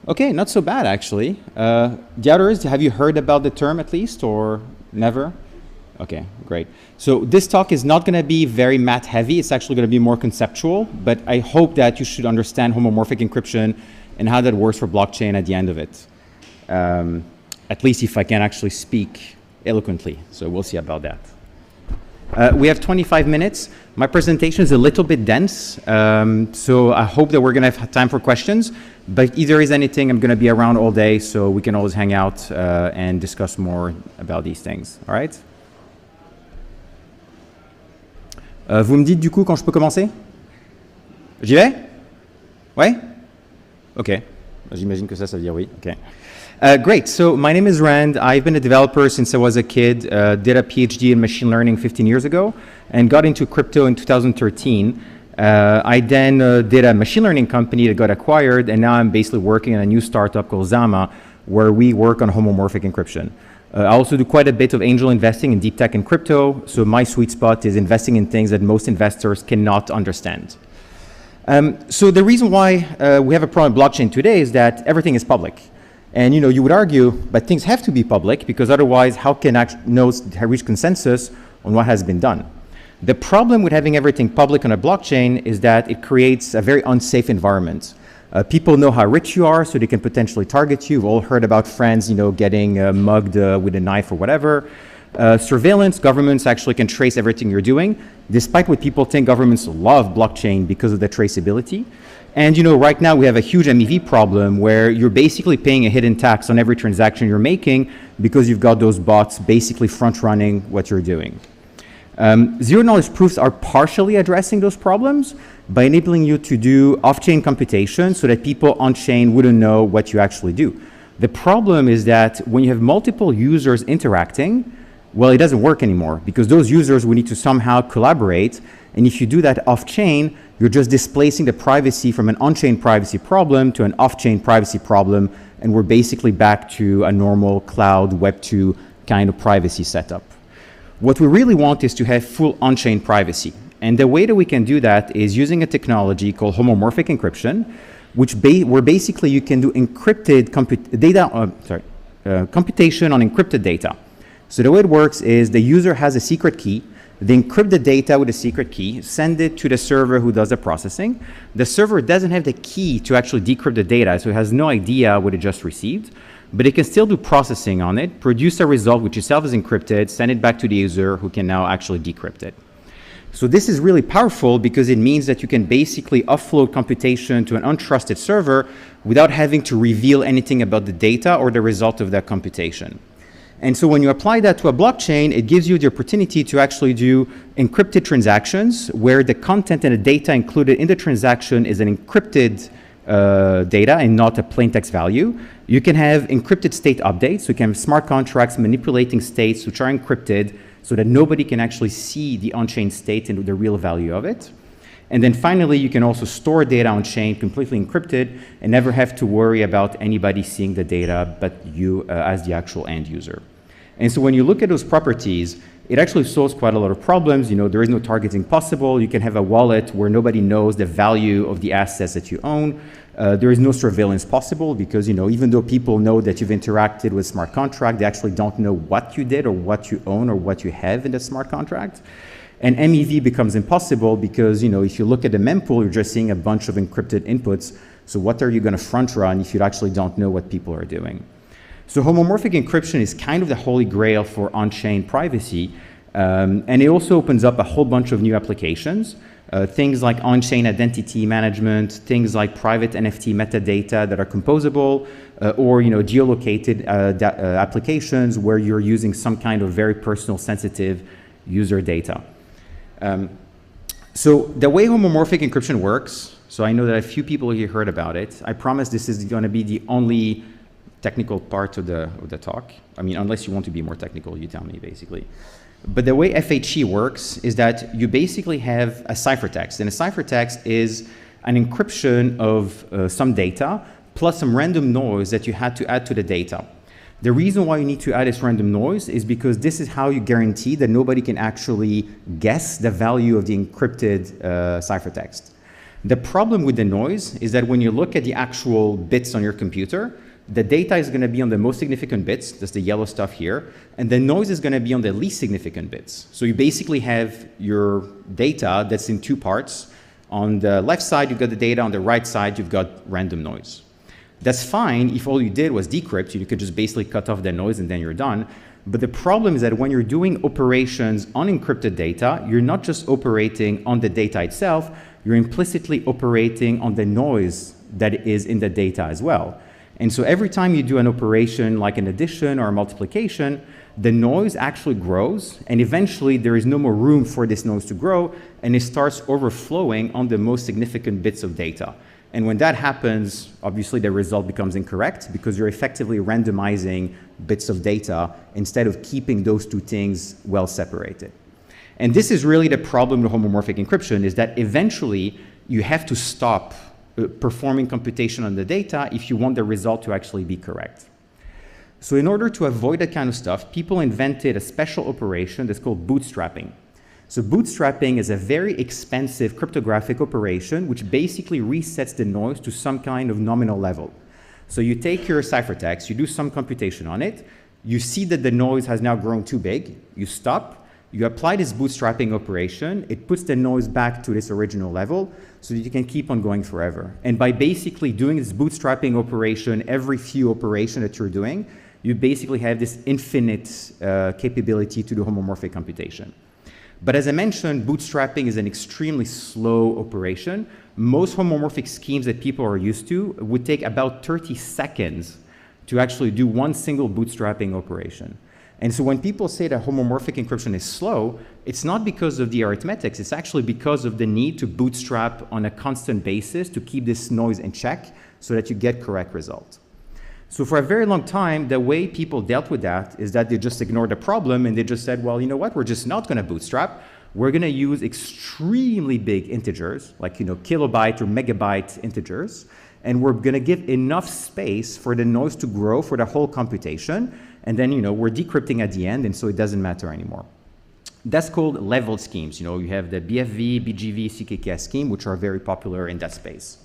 Okay, not so bad actually. The others, have you heard about the term at least, or never? Okay, great. So this talk is not going to be very math heavy. It's actually going to be more conceptual, but I hope that you should understand homomorphic encryption and how that works for blockchain at the end of it. At least if I can actually speak eloquently. So we'll see about that. We have 25 minutes. My presentation is a little bit dense, so I hope that we're going to have time for questions. But if there is anything, I'm going to be around all day, so we can always hang out and discuss more about these things. All right? Vous me dites du coup quand je peux commencer? J'y vais? Ouais? Ok. J'imagine que ça veut dire oui. Okay. Great. So my name is Rand. I've been a developer since I was a kid. Did a PhD in machine learning 15 years ago and got into crypto in 2013. I then did a machine learning company that got acquired, and now I'm basically working on a new startup called Zama, where we work on homomorphic encryption. I also do quite a bit of angel investing in deep tech and crypto, so my sweet spot is investing in things that most investors cannot understand. So the reason why we have a problem with blockchain today is that everything is public. And you would argue, but things have to be public, because otherwise how can nodes reach consensus on what has been done? The problem with having everything public on a blockchain is that it creates a very unsafe environment. People know how rich you are, so they can potentially target you. We've all heard about friends, getting mugged with a knife or whatever. Surveillance, governments actually can trace everything you're doing, despite what people think. Governments love blockchain because of the traceability. And right now we have a huge MEV problem where you're basically paying a hidden tax on every transaction you're making because you've got those bots basically front-running what you're doing. Zero-knowledge proofs are partially addressing those problems by enabling you to do off-chain computation so that people on-chain wouldn't know what you actually do. The problem is that when you have multiple users interacting, well, it doesn't work anymore because those users will need to somehow collaborate. And if you do that off-chain, you're just displacing the privacy from an on-chain privacy problem to an off-chain privacy problem. And we're basically back to a normal cloud Web 2 kind of privacy setup. What we really want is to have full on-chain privacy. And the way that we can do that is using a technology called homomorphic encryption, where basically you can do encrypted computation on encrypted data. So the way it works is the user has a secret key. They encrypt the data with a secret key, send it to the server who does the processing. The server doesn't have the key to actually decrypt the data, so it has no idea what it just received. But it can still do processing on it, produce a result which itself is encrypted, send it back to the user who can now actually decrypt it. So this is really powerful because it means that you can basically offload computation to an untrusted server without having to reveal anything about the data or the result of that computation. And so when you apply that to a blockchain, it gives you the opportunity to actually do encrypted transactions where the content and the data included in the transaction is an encrypted data and not a plain text value. You can have encrypted state updates. So you can have smart contracts manipulating states which are encrypted so that nobody can actually see the on-chain state and the real value of it. And then finally, you can also store data on-chain completely encrypted and never have to worry about anybody seeing the data but you as the actual end user. And so when you look at those properties, it actually solves quite a lot of problems. There is no targeting possible. You can have a wallet where nobody knows the value of the assets that you own. There is no surveillance possible because, even though people know that you've interacted with smart contract, they actually don't know what you did or what you own or what you have in the smart contract. And MEV becomes impossible because, if you look at the mempool, you're just seeing a bunch of encrypted inputs. So what are you going to front run if you actually don't know what people are doing? So homomorphic encryption is kind of the holy grail for on-chain privacy. And it also opens up a whole bunch of new applications. Things like on-chain identity management, things like private NFT metadata that are composable, or geolocated applications where you're using some kind of very personal sensitive user data. So the way homomorphic encryption works, so I know that a few people here heard about it. I promise this is going to be the only technical part of the talk. I mean, unless you want to be more technical, you tell me basically. But the way ETHcc works is that you basically have a ciphertext, and a ciphertext is an encryption of some data plus some random noise that you had to add to the data. The reason why you need to add this random noise is because this is how you guarantee that nobody can actually guess the value of the encrypted ciphertext. The problem with the noise is that when you look at the actual bits on your computer, the data is going to be on the most significant bits, that's the yellow stuff here, and the noise is going to be on the least significant bits. So you basically have your data that's in two parts. On the left side, you've got the data. On the right side, you've got random noise. That's fine if all you did was decrypt. You could just basically cut off the noise and then you're done. But the problem is that when you're doing operations on encrypted data, you're not just operating on the data itself, you're implicitly operating on the noise that is in the data as well. And so every time you do an operation like an addition or a multiplication, the noise actually grows, and eventually there is no more room for this noise to grow, and it starts overflowing on the most significant bits of data. And when that happens, obviously the result becomes incorrect because you're effectively randomizing bits of data instead of keeping those two things well separated. And this is really the problem with homomorphic encryption, is that eventually you have to stop performing computation on the data if you want the result to actually be correct. So in order to avoid that kind of stuff, people invented a special operation that's called bootstrapping. So bootstrapping is a very expensive cryptographic operation which basically resets the noise to some kind of nominal level. So you take your ciphertext, you do some computation on it, you see that the noise has now grown too big, you stop, you apply this bootstrapping operation, it puts the noise back to this original level so that you can keep on going forever. And by basically doing this bootstrapping operation every few operations that you're doing, you basically have this infinite capability to do homomorphic computation. But as I mentioned, bootstrapping is an extremely slow operation. Most homomorphic schemes that people are used to would take about 30 seconds to actually do one single bootstrapping operation. And so when people say that homomorphic encryption is slow, it's not because of the arithmetics, it's actually because of the need to bootstrap on a constant basis to keep this noise in check so that you get correct results. So for a very long time, the way people dealt with that is that they just ignored the problem and they just said, well, you know what, we're just not going to bootstrap. We're going to use extremely big integers, like kilobyte or megabyte integers, and we're going to give enough space for the noise to grow for the whole computation, and then we're decrypting at the end, and so it doesn't matter anymore. That's called level schemes. You have the BFV, BGV, CKKS scheme, which are very popular in that space.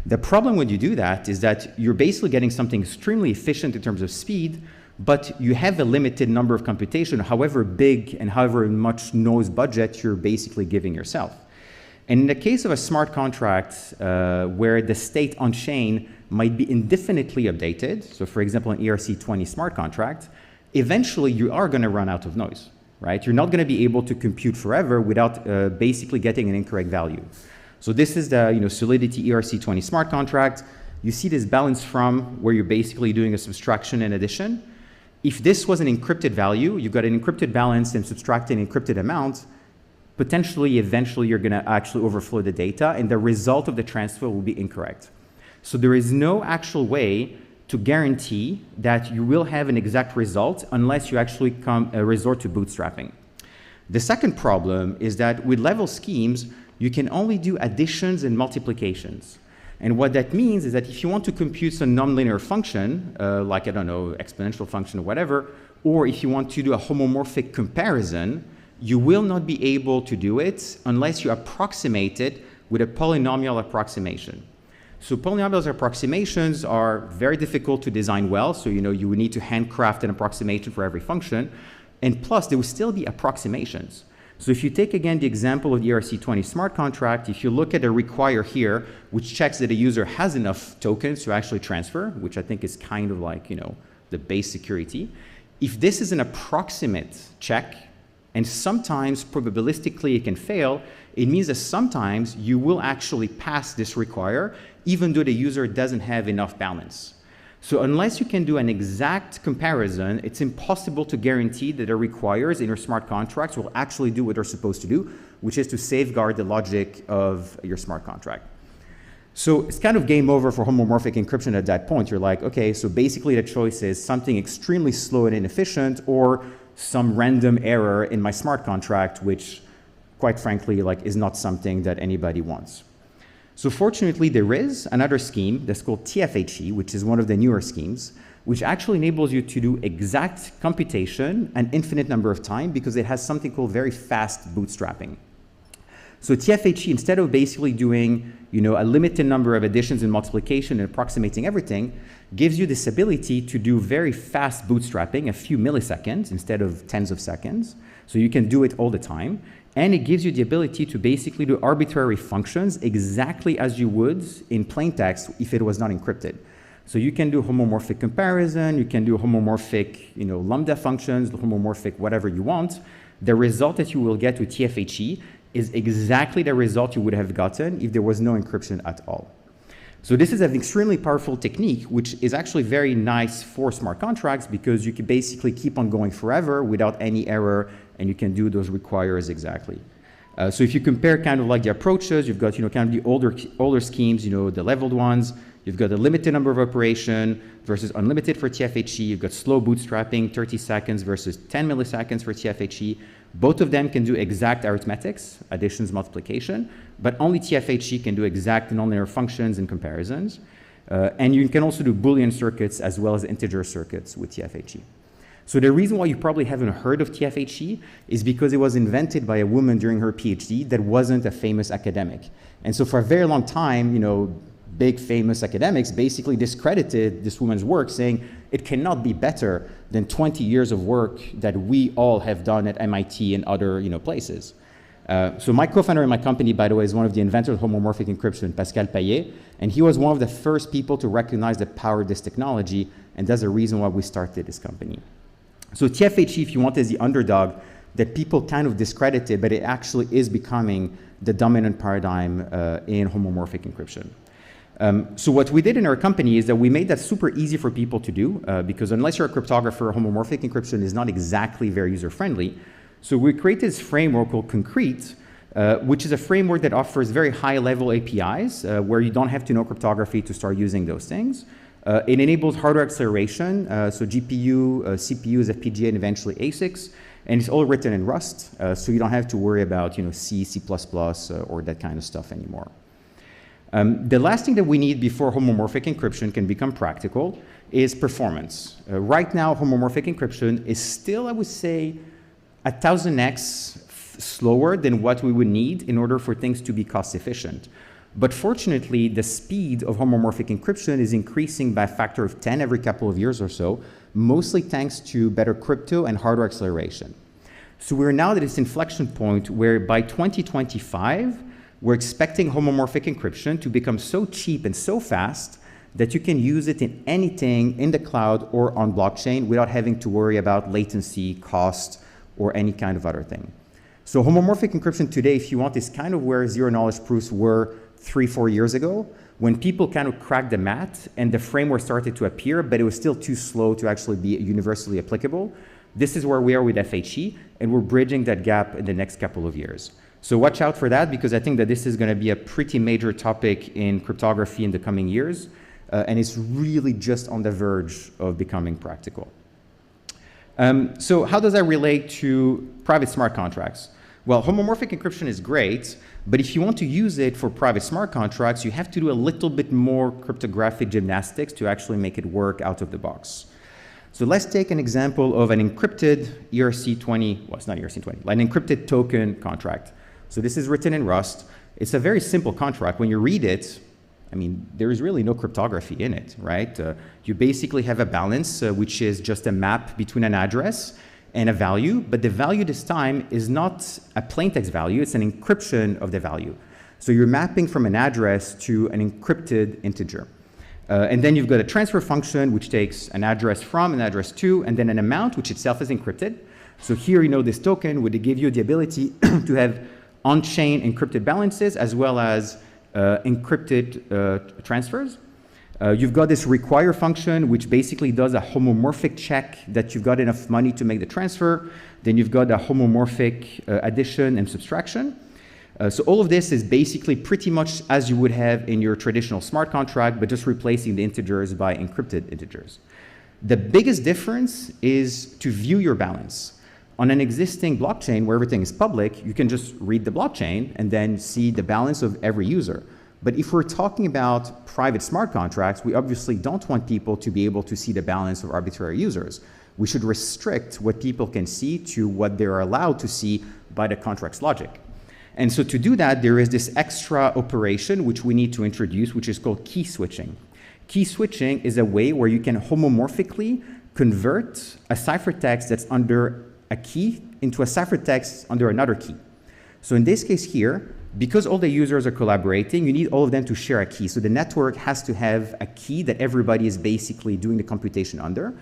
The problem when you do that is that you're basically getting something extremely efficient in terms of speed, but you have a limited number of computation, however big and however much noise budget you're basically giving yourself. And in the case of a smart contract where the state on chain might be indefinitely updated, so for example, an ERC20 smart contract, eventually you are going to run out of noise, right? You're not going to be able to compute forever without basically getting an incorrect value. So this is the Solidity ERC20 smart contract. You see this balance from where you're basically doing a subtraction and addition. If this was an encrypted value, you've got an encrypted balance and subtract an encrypted amount, potentially, eventually, you're going to actually overflow the data, and the result of the transfer will be incorrect. So there is no actual way to guarantee that you will have an exact result unless you actually resort to bootstrapping. The second problem is that with level schemes, you can only do additions and multiplications. And what that means is that if you want to compute some nonlinear function, like, I don't know, exponential function or whatever, or if you want to do a homomorphic comparison, you will not be able to do it unless you approximate it with a polynomial approximation. So polynomial approximations are very difficult to design well, so you would need to handcraft an approximation for every function, and plus there will still be approximations. So if you take again the example of the ERC20 smart contract, if you look at the require here, which checks that a user has enough tokens to actually transfer, which I think is kind of like the base security, if this is an approximate check, and sometimes probabilistically it can fail, it means that sometimes you will actually pass this require even though the user doesn't have enough balance. So unless you can do an exact comparison, it's impossible to guarantee that the requires in your smart contracts will actually do what they're supposed to do, which is to safeguard the logic of your smart contract. So it's kind of game over for homomorphic encryption at that point. You're like, okay, so basically the choice is something extremely slow and inefficient or some random error in my smart contract, which quite frankly is not something that anybody wants. So fortunately, there is another scheme that's called ETHcc, which is one of the newer schemes, which actually enables you to do exact computation an infinite number of times because it has something called very fast bootstrapping. So TFHE, instead of basically doing a limited number of additions and multiplication and approximating everything, gives you this ability to do very fast bootstrapping, a few milliseconds instead of tens of seconds. So you can do it all the time. And it gives you the ability to basically do arbitrary functions exactly as you would in plain text if it was not encrypted. So you can do homomorphic comparison, you can do homomorphic lambda functions, homomorphic whatever you want. The result that you will get with TFHE is exactly the result you would have gotten if there was no encryption at all. So this is an extremely powerful technique, which is actually very nice for smart contracts because you can basically keep on going forever without any error, and you can do those requires exactly. So if you compare kind of like the approaches, you've got kind of the older schemes, the leveled ones. You've got a limited number of operation versus unlimited for TFHE. You've got slow bootstrapping, 30 seconds versus 10 milliseconds for TFHE. Both of them can do exact arithmetics, additions, multiplication, but only TFHE can do exact nonlinear functions and comparisons. And you can also do Boolean circuits as well as integer circuits with TFHE. So the reason why you probably haven't heard of TFHE is because it was invented by a woman during her PhD that wasn't a famous academic. And so for a very long time, big famous academics basically discredited this woman's work, saying it cannot be better than 20 years of work that we all have done at MIT and other places. So my co-founder in my company, by the way, is one of the inventors of homomorphic encryption, Pascal Payet, and he was one of the first people to recognize the power of this technology, and that's the reason why we started this company. So TFHE, if you want, is the underdog that people kind of discredited, but it actually is becoming the dominant paradigm in homomorphic encryption. So what we did in our company is that we made that super easy for people to do because unless you're a cryptographer, homomorphic encryption is not exactly very user-friendly. So we created this framework called Concrete, which is a framework that offers very high-level APIs where you don't have to know cryptography to start using those things. It enables hardware acceleration, so GPU, CPUs, FPGA, and eventually ASICs, and it's all written in Rust, so you don't have to worry about C, C++, or that kind of stuff anymore. The last thing that we need before homomorphic encryption can become practical is performance. Right now, homomorphic encryption is still, I would say, 1,000x slower than what we would need in order for things to be cost efficient. But fortunately, the speed of homomorphic encryption is increasing by a factor of 10 every couple of years or so, mostly thanks to better crypto and hardware acceleration. So we're now at this inflection point where by 2025, we're expecting homomorphic encryption to become so cheap and so fast that you can use it in anything in the cloud or on blockchain without having to worry about latency, cost, or any kind of other thing. So homomorphic encryption today, if you want, is kind of where zero-knowledge proofs were 3-4 years ago, when people kind of cracked the math and the framework started to appear, but it was still too slow to actually be universally applicable. This is where we are with FHE, and we're bridging that gap in the next couple of years. So watch out for that, because I think that this is going to be a pretty major topic in cryptography in the coming years, and it's really just on the verge of becoming practical. So how does that relate to private smart contracts? Well, homomorphic encryption is great, but if you want to use it for private smart contracts, you have to do a little bit more cryptographic gymnastics to actually make it work out of the box. So let's take an example of an encrypted ERC20, well, it's not ERC20, like an encrypted token contract. So this is written in Rust. It's a very simple contract. When you read it, I mean, there is really no cryptography in it, right? You basically have a balance, which is just a map between an address and a value, but the value this time is not a plaintext value, it's an encryption of the value. So you're mapping from an address to an encrypted integer. And then you've got a transfer function, which takes an address from, an address to, and then an amount, which itself is encrypted. So here, this token would give you the ability to have on-chain encrypted balances as well as encrypted transfers. You've got this require function, which basically does a homomorphic check that you've got enough money to make the transfer. Then you've got a homomorphic addition and subtraction. So all of this is basically pretty much as you would have in your traditional smart contract, but just replacing the integers by encrypted integers. The biggest difference is to view your balance. On an existing blockchain where everything is public, you can just read the blockchain and then see the balance of every user. But if we're talking about private smart contracts, we obviously don't want people to be able to see the balance of arbitrary users. We should restrict what people can see to what they're allowed to see by the contract's logic. And so to do that, there is this extra operation which we need to introduce, which is called key switching. Key switching is a way where you can homomorphically convert a ciphertext that's under a key into a ciphertext under another key. So in this case here, because all the users are collaborating, you need all of them to share a key. So the network has to have a key that everybody is basically doing the computation under,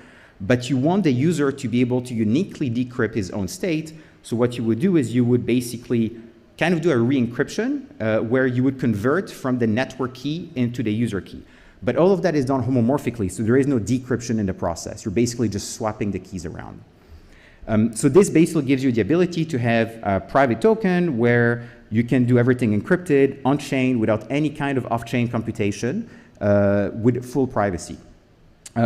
but you want the user to be able to uniquely decrypt his own state. So what you would do is you would basically kind of do a re-encryption where you would convert from the network key into the user key. But all of that is done homomorphically, so there is no decryption in the process. You're basically just swapping the keys around. So this basically gives you the ability to have a private token where you can do everything encrypted, on-chain, without any kind of off-chain computation, with full privacy.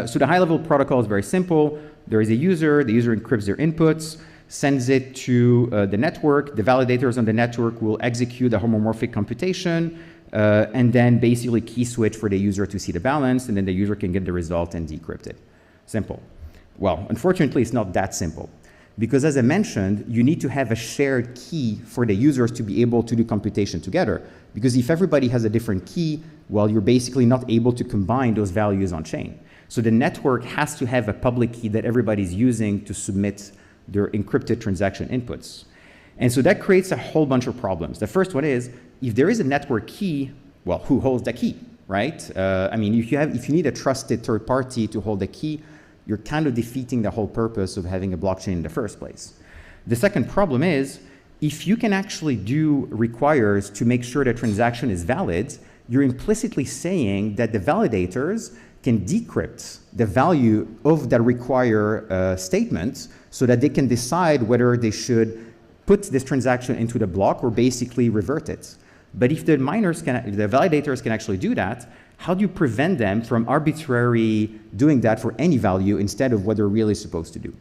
So the high-level protocol is very simple. There is a user, the user encrypts their inputs, sends it to the network. The validators on the network will execute a homomorphic computation, and then basically key switch for the user to see the balance, and then the user can get the result and decrypt it. Simple. Well, unfortunately, it's not that simple. Because as I mentioned, you need to have a shared key for the users to be able to do computation together. Because if everybody has a different key, well, you're basically not able to combine those values on chain. So the network has to have a public key that everybody's using to submit their encrypted transaction inputs. And so that creates a whole bunch of problems. The first one is, if there is a network key, well, who holds the key, right? I mean, if you need a trusted third party to hold the key, you're kind of defeating the whole purpose of having a blockchain in the first place. The second problem is, if you can actually do requires to make sure the transaction is valid, you're implicitly saying that the validators can decrypt the value of the require statement so that they can decide whether they should put this transaction into the block or basically revert it. But if the validators can actually do that, how do you prevent them from arbitrarily doing that for any value instead of what they're really supposed to do?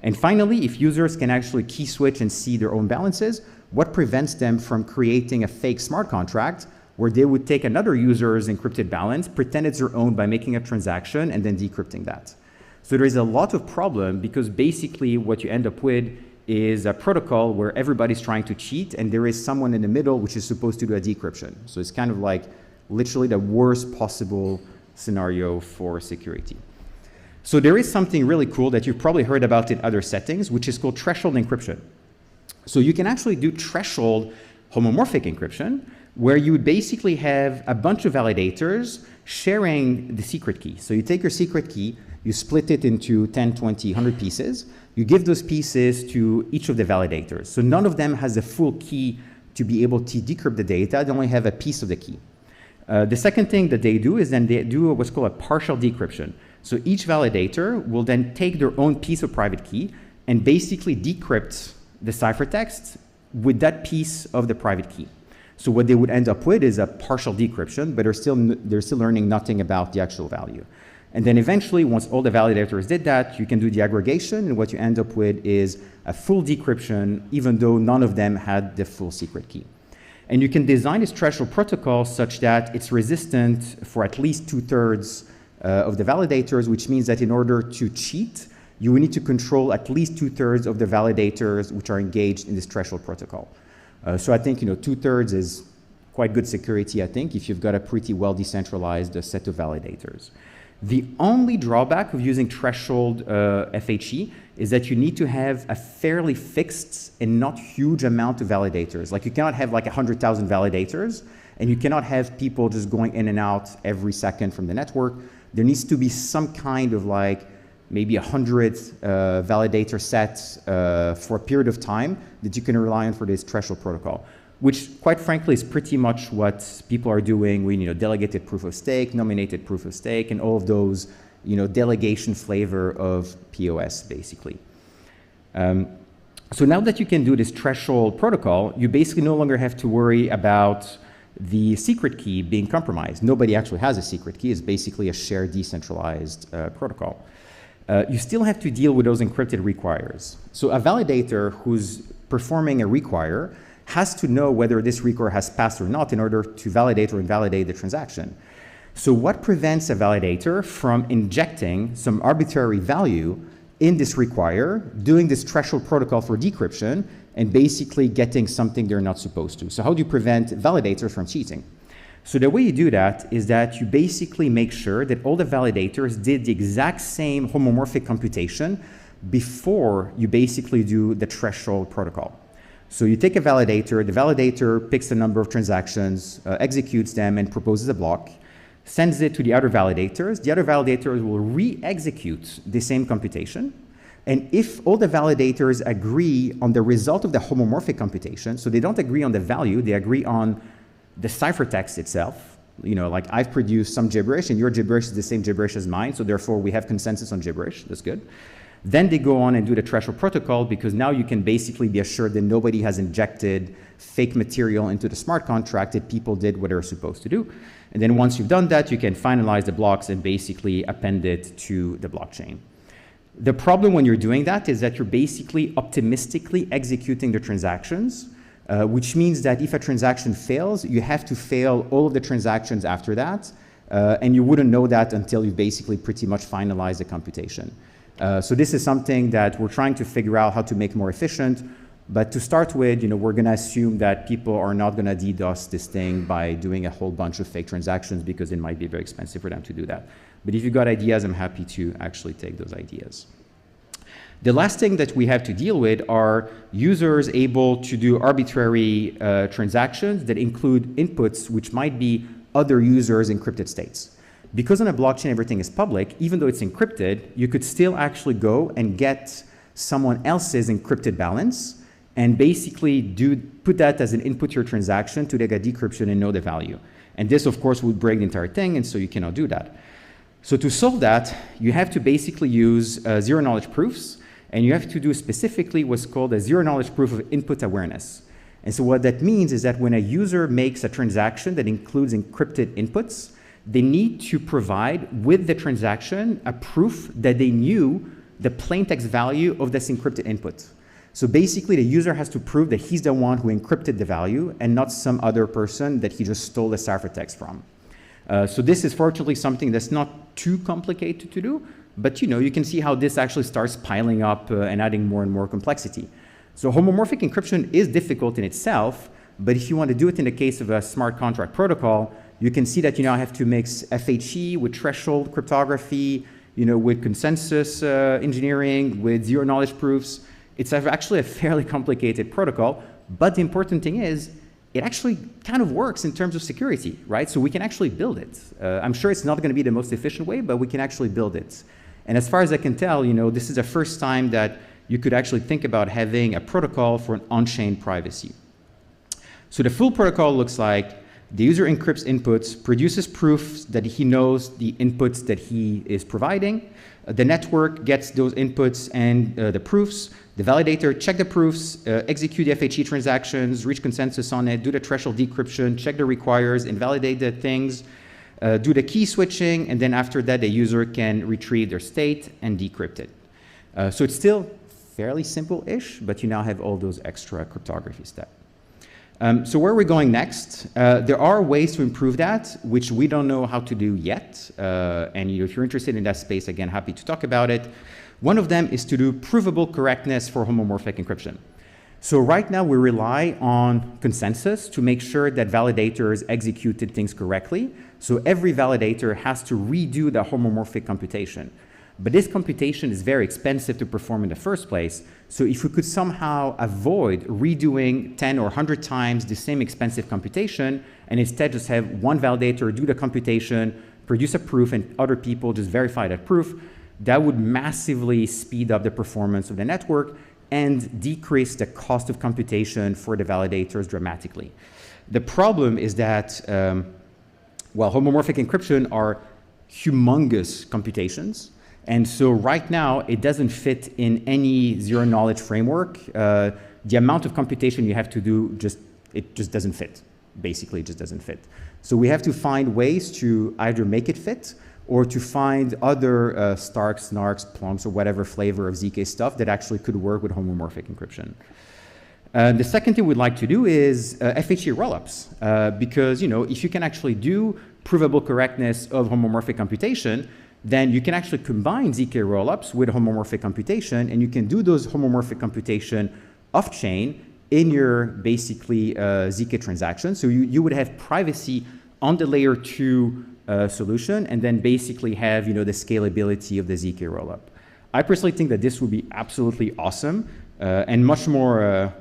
And finally, if users can actually key switch and see their own balances, what prevents them from creating a fake smart contract where they would take another user's encrypted balance, pretend it's their own by making a transaction and then decrypting that? So there is a lot of problem because basically what you end up with is a protocol where everybody's trying to cheat and there is someone in the middle which is supposed to do a decryption. So it's kind of like literally the worst possible scenario for security. So there is something really cool that you've probably heard about in other settings, which is called threshold encryption. So you can actually do threshold homomorphic encryption, where you would basically have a bunch of validators sharing the secret key. So you take your secret key, you split it into 10, 20, 100 pieces, you give those pieces to each of the validators. So none of them has a full key to be able to decrypt the data, they only have a piece of the key. The second thing that they do is then they do what's called a partial decryption. So each validator will then take their own piece of private key and basically decrypt the ciphertext with that piece of the private key. So what they would end up with is a partial decryption, but they're still learning nothing about the actual value. And then eventually, once all the validators did that, you can do the aggregation, and what you end up with is a full decryption, even though none of them had the full secret key. And you can design this threshold protocol such that it's resistant for at least 2/3 of the validators, which means that in order to cheat, you will need to control at least 2/3 of the validators which are engaged in this threshold protocol. So I think 2/3 is quite good security, I think, if you've got a pretty well decentralized set of validators. The only drawback of using threshold FHE is that you need to have a fairly fixed and not huge amount of validators. Like you cannot have like 100,000 validators, and you cannot have people just going in and out every second from the network. There needs to be some kind of like maybe 100 validator sets for a period of time that you can rely on for this threshold protocol, which quite frankly is pretty much what people are doing with delegated proof of stake, nominated proof of stake, and all of those delegation flavor of POS basically. So now that you can do this threshold protocol, you basically no longer have to worry about the secret key being compromised. Nobody actually has a secret key. It's basically a shared decentralized protocol. You still have to deal with those encrypted requires. So a validator who's performing a require has to know whether this require has passed or not in order to validate or invalidate the transaction. So what prevents a validator from injecting some arbitrary value in this require, doing this threshold protocol for decryption, and basically getting something they're not supposed to. So how do you prevent validators from cheating? So the way you do that is that you basically make sure that all the validators did the exact same homomorphic computation before you basically do the threshold protocol. So you take a validator, the validator picks a number of transactions, executes them, and proposes a block, sends it to the other validators. The other validators will re-execute the same computation. And if all the validators agree on the result of the homomorphic computation, so they don't agree on the value, they agree on the ciphertext itself, you know, like I've produced some gibberish and your gibberish is the same gibberish as mine, so therefore we have consensus on gibberish, that's good. Then they go on and do the threshold protocol, because now you can basically be assured that nobody has injected fake material into the smart contract, that people did what they're supposed to do. And then once you've done that, you can finalize the blocks and basically append it to the blockchain. The problem when you're doing that is that you're basically optimistically executing the transactions, which means that if a transaction fails, you have to fail all of the transactions after that, and you wouldn't know that until you basically pretty much finalize the computation. So this is something that we're trying to figure out how to make more efficient. But to start with, you know, we're going to assume that people are not going to DDoS this thing by doing a whole bunch of fake transactions, because it might be very expensive for them to do that. But if you've got ideas, I'm happy to actually take those ideas. The last thing that we have to deal with are users able to do arbitrary transactions that include inputs which might be other users' encrypted states. Because on a blockchain everything is public, even though it's encrypted, you could still actually go and get someone else's encrypted balance and basically put that as an input to your transaction to get decryption and know the value. And this, of course, would break the entire thing, and so you cannot do that. So to solve that, you have to basically use zero-knowledge proofs, and you have to do specifically what's called a zero-knowledge proof of input awareness. And so what that means is that when a user makes a transaction that includes encrypted inputs, they need to provide with the transaction a proof that they knew the plaintext value of this encrypted input. So basically, the user has to prove that he's the one who encrypted the value and not some other person that he just stole the ciphertext from. So this is fortunately something that's not too complicated to do, but you can see how this actually starts piling up and adding more and more complexity. So homomorphic encryption is difficult in itself, but if you want to do it in the case of a smart contract protocol, you can see that I have to mix FHE with threshold cryptography, with consensus engineering, with zero knowledge proofs. It's actually a fairly complicated protocol, but the important thing is it actually kind of works in terms of security, right? So we can actually build it. I'm sure it's not going to be the most efficient way, but we can actually build it. And as far as I can tell, this is the first time that you could actually think about having a protocol for an on-chain privacy. So the full protocol looks like the user encrypts inputs, produces proofs that he knows the inputs that he is providing. The network gets those inputs and the proofs. The validator check the proofs, execute the FHE transactions, reach consensus on it, do the threshold decryption, check the requires, invalidate the things, do the key switching, and then after that, the user can retrieve their state and decrypt it. So it's still fairly simple-ish, but you now have all those extra cryptography steps. So where are we going next? There are ways to improve that, which we don't know how to do yet. And if you're interested in that space, again, happy to talk about it. One of them is to do provable correctness for homomorphic encryption. So right now we rely on consensus to make sure that validators executed things correctly. So every validator has to redo the homomorphic computation. But this computation is very expensive to perform in the first place. So if we could somehow avoid redoing 10 or 100 times the same expensive computation, and instead just have one validator do the computation, produce a proof, and other people just verify that proof, that would massively speed up the performance of the network and decrease the cost of computation for the validators dramatically. The problem is that, well, homomorphic encryption are humongous computations. And so right now, it doesn't fit in any zero-knowledge framework. The amount of computation you have to do, it just doesn't fit. Basically, it just doesn't fit. So we have to find ways to either make it fit or to find other Starks, Narks, Plunks, or whatever flavor of ZK stuff that actually could work with homomorphic encryption. The second thing we'd like to do is FHE rollups. Because if you can actually do provable correctness of homomorphic computation, then you can actually combine ZK rollups with homomorphic computation, and you can do those homomorphic computation off-chain in your basically ZK transaction. So you would have privacy on the layer 2 solution, and then basically have the scalability of the ZK rollup. I personally think that this would be absolutely awesome and much more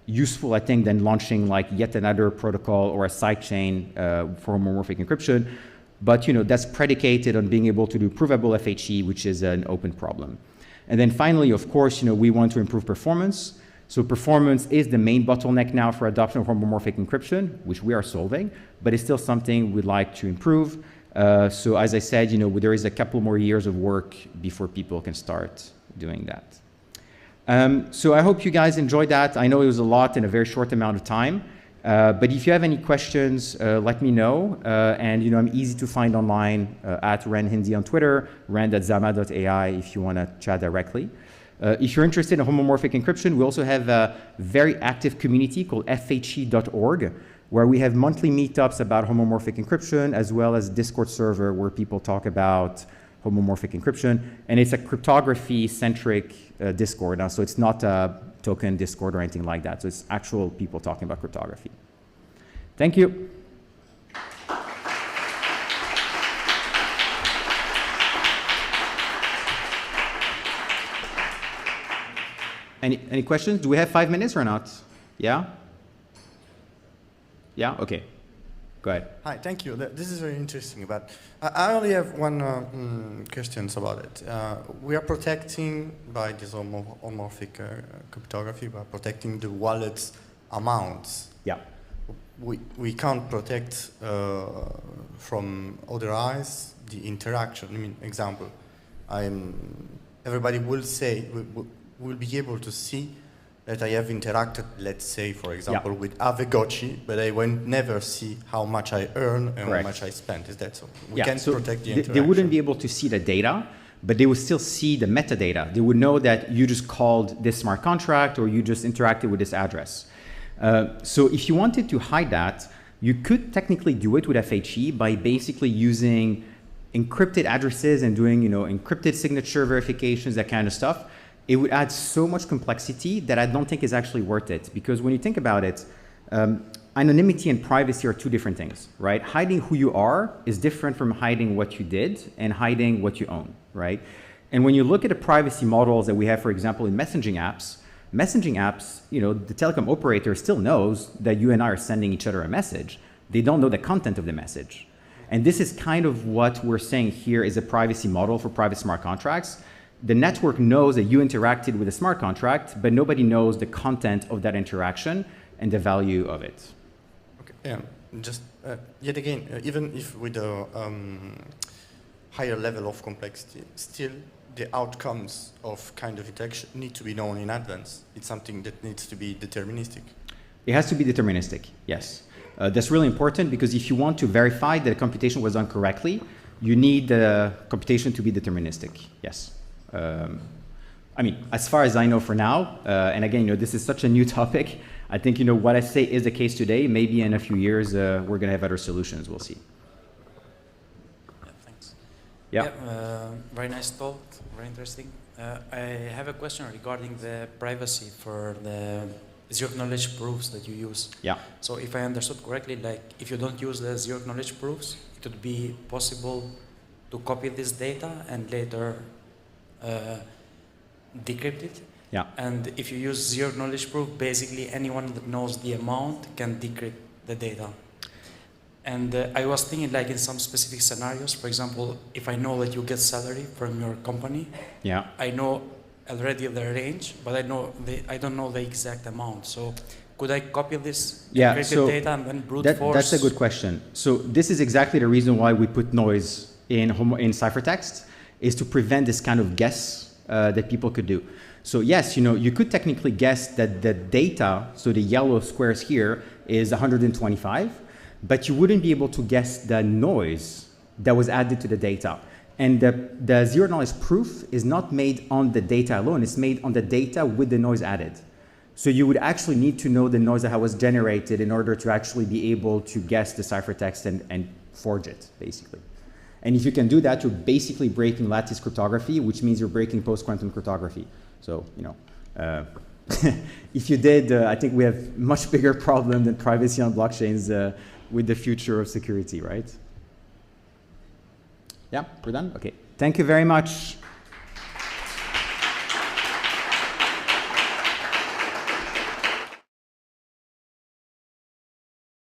useful, I think, than launching like yet another protocol or a sidechain for homomorphic encryption. But that's predicated on being able to do provable FHE, which is an open problem. And then finally, of course, we want to improve performance. So performance is the main bottleneck now for adoption of homomorphic encryption, which we are solving, but it's still something we'd like to improve. So as I said, there is a couple more years of work before people can start doing that. So I hope you guys enjoyed that. I know it was a lot in a very short amount of time. But if you have any questions, let me know. And I'm easy to find online at Rand Hindi on Twitter, rand@zama.ai if you want to chat directly. If you're interested in homomorphic encryption, we also have a very active community called ETHcc.org, where we have monthly meetups about homomorphic encryption, as well as Discord server where people talk about homomorphic encryption. And it's a cryptography-centric Discord now, so it's not a token Discord or anything like that. So it's actual people talking about cryptography. Thank you. Any questions? Do we have 5 minutes or not? Yeah? Yeah? Okay. Go ahead. Hi, thank you. This is very interesting, but I only have one question about it. We are protecting, by this homomorphic cryptography, we are protecting the wallet's amounts. Yeah. We can't protect from other eyes the interaction. I mean, example, everybody will say, will be able to see that I have interacted, let's say, for example, with Avegochi, but I will never see how much I earn and how much I spent. Is that so? We can't protect the interaction. They wouldn't be able to see the data, but they would still see the metadata. They would know that you just called this smart contract or you just interacted with this address. So if you wanted to hide that, you could technically do it with FHE by basically using encrypted addresses and doing encrypted signature verifications, that kind of stuff. It would add so much complexity that I don't think is actually worth it. Because when you think about it, anonymity and privacy are two different things, right? Hiding who you are is different from hiding what you did and hiding what you own, right? And when you look at the privacy models that we have, for example, in messaging apps, the telecom operator still knows that you and I are sending each other a message. They don't know the content of the message. And this is kind of what we're saying here is a privacy model for private smart contracts. The network knows that you interacted with a smart contract, but nobody knows the content of that interaction and the value of it. Okay. Yeah. Just yet again, even if with a higher level of complexity, still the outcomes of kind of interaction need to be known in advance. It's something that needs to be deterministic. It has to be deterministic. Yes. That's really important because if you want to verify that a computation was done correctly, you need the computation to be deterministic. Yes. I mean, as far as I know for now, and again, this is such a new topic. I think, what I say is the case today. Maybe in a few years, we're going to have other solutions. We'll see. Yeah, thanks. Yeah. Very nice talk. Very interesting. I have a question regarding the privacy for the zero knowledge proofs that you use. Yeah. So if I understood correctly, like if you don't use the zero knowledge proofs, it would be possible to copy this data and later decrypt it. Yeah. And if you use zero knowledge proof, basically anyone that knows the amount can decrypt the data. And I was thinking like in some specific scenarios, for example, if I know that you get salary from your company, yeah, I know already the range, but I don't know the exact amount. So could I copy this encrypted data and then brute force? That's a good question. So this is exactly the reason why we put noise in ciphertext, is to prevent this kind of guess that people could do. So yes, you could technically guess that the data, so the yellow squares here, is 125, but you wouldn't be able to guess the noise that was added to the data. And the zero knowledge proof is not made on the data alone, it's made on the data with the noise added. So you would actually need to know the noise that was generated in order to actually be able to guess the ciphertext and forge it, basically. And if you can do that, you're basically breaking lattice cryptography, which means you're breaking post-quantum cryptography. So, you know, if you did, I think we have much bigger problem than privacy on blockchains with the future of security, right? Yeah, we're done? Okay. Thank you very much.